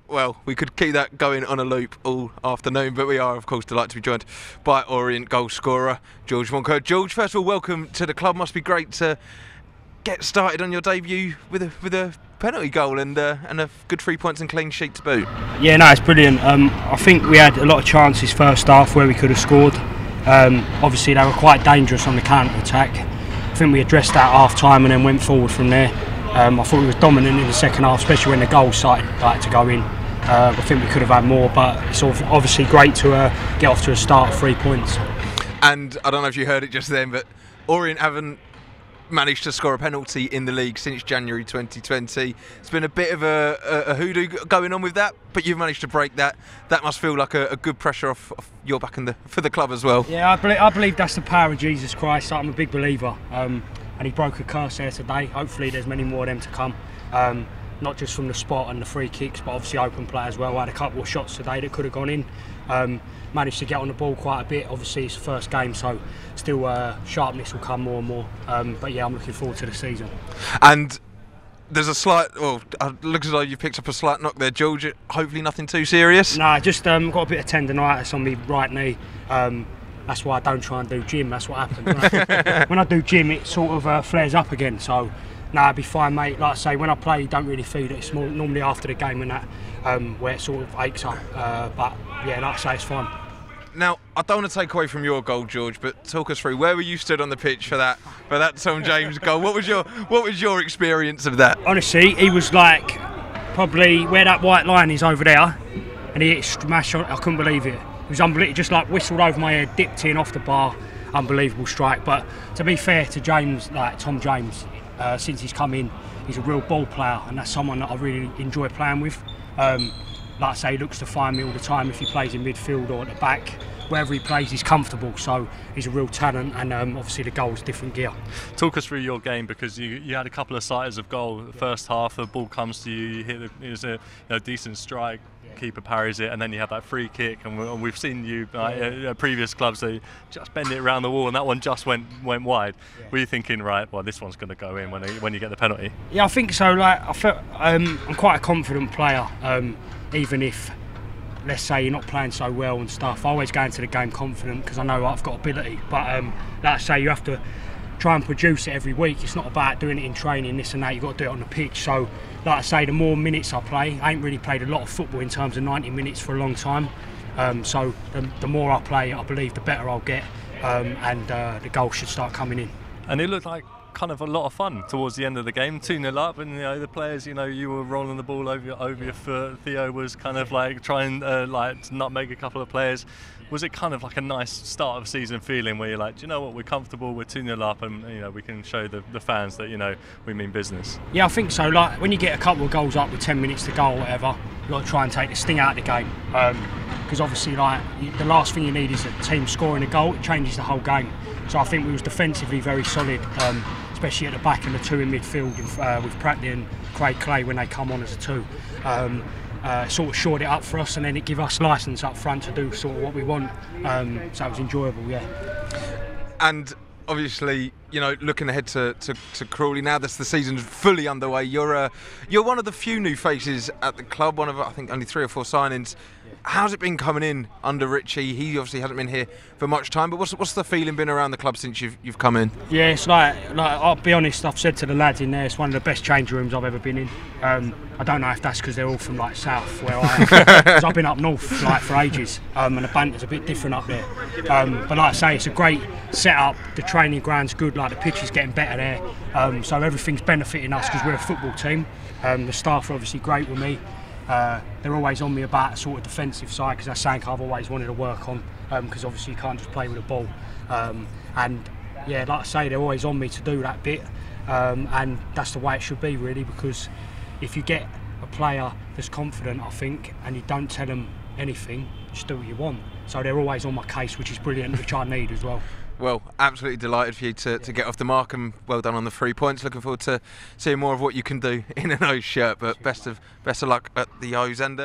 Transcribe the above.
Well, we could keep that going on a loop all afternoon, but we are, of course, delighted to be joined by Orient goal scorer George Moncur. George, first of all, welcome to the club. Must be great to get started on your debut with a penalty goal and a good 3 points and clean sheet to boot. Yeah, no, it's brilliant. I think we had a lot of chances first half where we could have scored. Obviously, they were quite dangerous on the counter attack. I think we addressed that at half time and then went forward from there. I thought we was dominant in the second half, especially when the goals started to go in. I think we could have had more, but it's obviously great to get off to a start of 3 points. And I don't know if you heard it just then, but Orient haven't managed to score a penalty in the league since January 2020. It's been a bit of a hoodoo going on with that, but you've managed to break that. That must feel like a good pressure off your back for the club as well. Yeah, I believe that's the power of Jesus Christ. I'm a big believer, and he broke a curse there today. Hopefully there's many more of them to come. Not just from the spot and the free kicks, but obviously open play as well. I had a couple of shots today that could have gone in. Managed to get on the ball quite a bit. Obviously it's the first game, so still sharpness will come more and more. But yeah, I'm looking forward to the season. And there's a slight, it looks as though you've picked up a slight knock there, George. Hopefully nothing too serious? No, just got a bit of tendonitis on my right knee. That's why I don't try and do gym. That's what happens. When I do gym, it sort of flares up again. So, no, I'll be fine, mate. Like I say, when I play, you don't really feel it. It's more normally after the game and that, where it sort of aches up. But yeah, like I say, it's fine. Now, I don't want to take away from your goal, George, but talk us through where were you stood on the pitch for that Tom James goal? What was your experience of that? Honestly, he was like probably where that white line is over there, and he hit smash on. I couldn't believe it. It was unbelievable. Just like whistled over my head, dipped in off the bar. Unbelievable strike. But to be fair to James, like Tom James, since he's come in, he's a real ball player, and that's someone that I really enjoy playing with. Like I say, he looks to find me all the time if he plays in midfield or at the back. Wherever he plays, he's comfortable, so he's a real talent, and obviously the goal's different gear. Talk us through your game, because you had a couple of sighters of goal. The first half, the ball comes to you, you hit it was a decent strike, keeper parries it, and then you have that free kick, and we've seen you previous clubs, they just bend it around the wall, and that one just went wide. Yeah. Were you thinking, right, well, this one's going to go in when you get the penalty? Yeah, I think so. Like I felt, I'm quite a confident player, even if, let's say, you're not playing so well and stuff. I always go into the game confident because I know I've got ability. But like I say, you have to try and produce it every week. It's not about doing it in training, this and that. You've got to do it on the pitch. So, like I say, the more minutes I play, I ain't really played a lot of football in terms of 90 minutes for a long time. So the more I play, I believe the better I'll get, and the goals should start coming in. And it looked like kind of a lot of fun towards the end of the game, 2-0 up, and the players, you were rolling the ball over your foot. Theo was kind of like trying to nutmeg a couple of players. Was it kind of like a nice start of season feeling where you're like, do you know what, we're comfortable, we're 2-0 up, and we can show the fans that we mean business? Yeah, I think so. Like when you get a couple of goals up with 10 minutes to go or whatever, you've got to try and take the sting out of the game, because obviously the last thing you need is a team scoring a goal. It changes the whole game. So I think we was defensively very solid, especially at the back and the two in midfield with Pratley and Craig Clay when they come on as a two. Sort of shored it up for us, and then it give us licence up front to do sort of what we want. So it was enjoyable, yeah. And obviously, looking ahead to Crawley now, the season's fully underway. You're one of the few new faces at the club. One of, I think, only 3 or 4 signings. How's it been coming in under Richie? He obviously hasn't been here for much time, but what's the feeling been around the club since you've come in? Yeah, it's like I'll be honest, I've said to the lads in there, it's one of the best change rooms I've ever been in. I don't know if that's because they're all from south where I am, because I've been up north for ages, and the banter's a bit different up there. But like I say, it's a great setup. The training ground's good, the pitch is getting better there, so everything's benefiting us because we're a football team. The staff are obviously great with me. They're always on me about a sort of defensive side, because that's something I've always wanted to work on, because obviously you can't just play with a ball, and yeah, like I say, they're always on me to do that bit, and that's the way it should be really, because if you get a player that's confident, I think, and you don't tell them anything, just do what you want. So they're always on my case, which is brilliant, which I need as well. Well, absolutely delighted for you to get off the mark, and well done on the 3 points. Looking forward to seeing more of what you can do in an O's shirt, but best of luck at the O's, and